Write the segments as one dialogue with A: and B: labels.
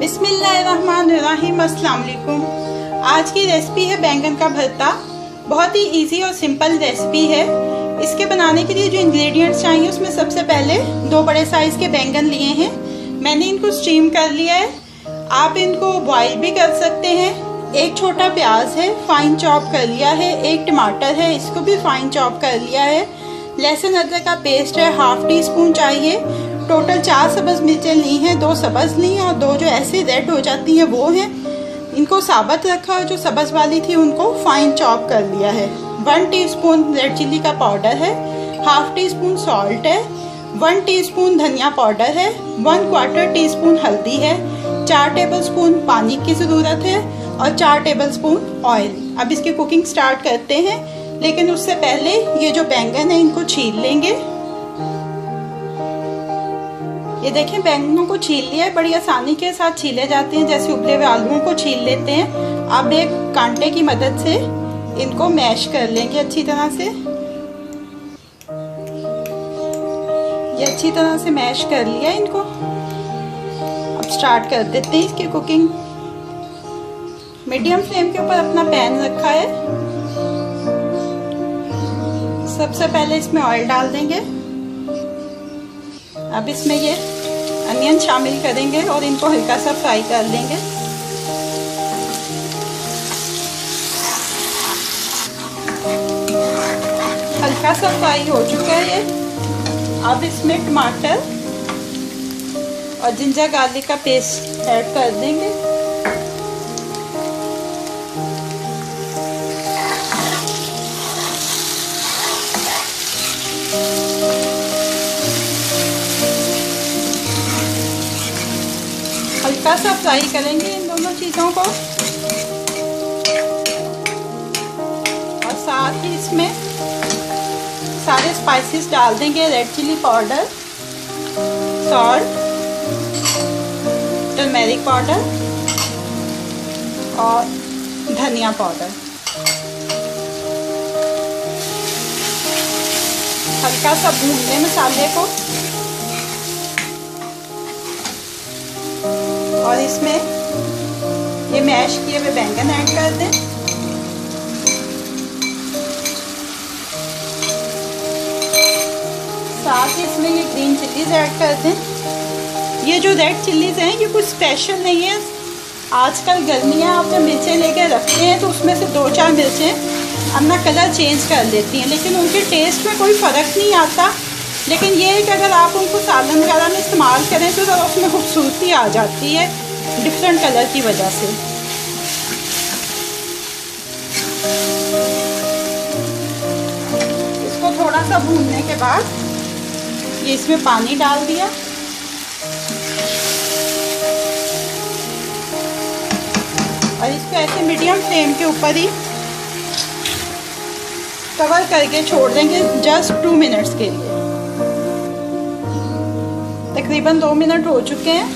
A: बिस्मिल्लाहिर्रहमानिर्रहीम, अस्सलाम वालेकुम। आज की रेसिपी है बैंगन का भरता। बहुत ही इजी और सिंपल रेसिपी है। इसके बनाने के लिए जो इंग्रेडिएंट्स चाहिए उसमें सबसे पहले 2 बड़े साइज के बैंगन लिए हैं। मैंने इनको स्टीम कर लिया है। आप इनको बॉईल भी कर सकते हैं। एक छोटा प्याज है, फाइन चॉप कर लिया है। एक टमाटर है, इसको भी फाइन चॉप कर लिया है। लहसुन अदरक का पेस्ट है, हाफ टी स्पून चाहिए। टोटल 4 सब्ज़ मिर्चें ली हैं, 2 सब्ज़ ली और 2 जो ऐसे रेड हो जाती हैं वो हैं। इनको साबुत रखा और जो सब्ज़ वाली थी उनको फाइन चॉप कर लिया है। 1 टीस्पून रेड चिल्ली का पाउडर है, हाफ टी स्पून सॉल्ट है, 1 टीस्पून धनिया पाउडर है, 1/4 टीस्पून हल्दी है, 4 टेबलस्पून पानी की ज़रूरत है और 4 टेबलस्पून ऑयल। अब इसकी कुकिंग स्टार्ट करते हैं, लेकिन उससे पहले ये जो बैंगन है इनको छील लेंगे। ये देखें, बैंगनों को छील लिया है। बड़ी आसानी के साथ छीले जाते हैं, जैसे उबले हुए आलूओं को छील लेते हैं। अब एक कांटे की मदद से इनको मैश कर लेंगे अच्छी तरह से। ये अच्छी तरह से मैश कर लिया इनको। अब स्टार्ट कर देते हैं इसकी कुकिंग। मीडियम फ्लेम के ऊपर अपना पैन रखा है। सबसे पहले इसमें ऑयल डाल देंगे। अब इसमें ये अनियन शामिल करेंगे और इनको हल्का सा फ्राई कर लेंगे। हल्का सा फ्राई हो चुका है ये। अब इसमें टमाटर और जिंजर गार्लिक का पेस्ट ऐड कर देंगे। हल्का सा फ्राई करेंगे इन दोनों चीज़ों को और साथ ही इसमें सारे स्पाइसेस डाल देंगे। Red chilli powder, salt, turmeric powder और धनिया पाउडर। हल्का सा भून लें मसाले को और इसमें ये मैश किए हुए बैंगन ऐड कर दें। साथ ही इसमें ये ग्रीन चिल्लीज ऐड कर दें। ये जो रेड चिल्लीज हैं ये कुछ स्पेशल नहीं है। आजकल गर्मियाँ आप जब मिर्चें लेकर रखते हैं तो उसमें से 2-4 मिर्चें अपना कलर चेंज कर लेती हैं, लेकिन उनके टेस्ट में कोई फ़र्क नहीं आता। लेकिन ये है कि अगर आप उनको सालन वगैरह में इस्तेमाल करें तो उसमें खूबसूरती आ जाती है डिफरेंट कलर की वजह से। इसको थोड़ा सा भूनने के बाद ये इसमें पानी डाल दिया और इसको ऐसे मीडियम फ्लेम के ऊपर ही कवर करके छोड़ देंगे जस्ट 2 मिनट्स के लिए। तकरीबन 2 मिनट हो चुके हैं।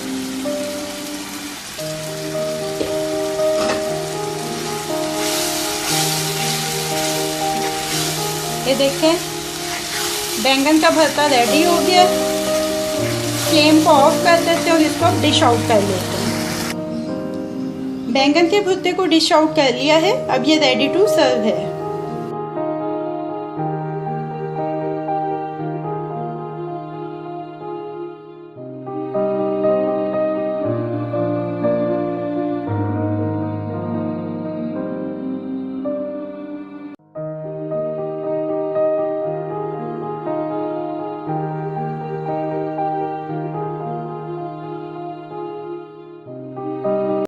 A: ये देखें, बैंगन का भरता रेडी हो गया। फ्लेम को ऑफ कर देते हैं और इसको डिश आउट कर लेते हैं। बैंगन के भुर्ते को डिश आउट कर लिया है। अब ये रेडी टू सर्व है।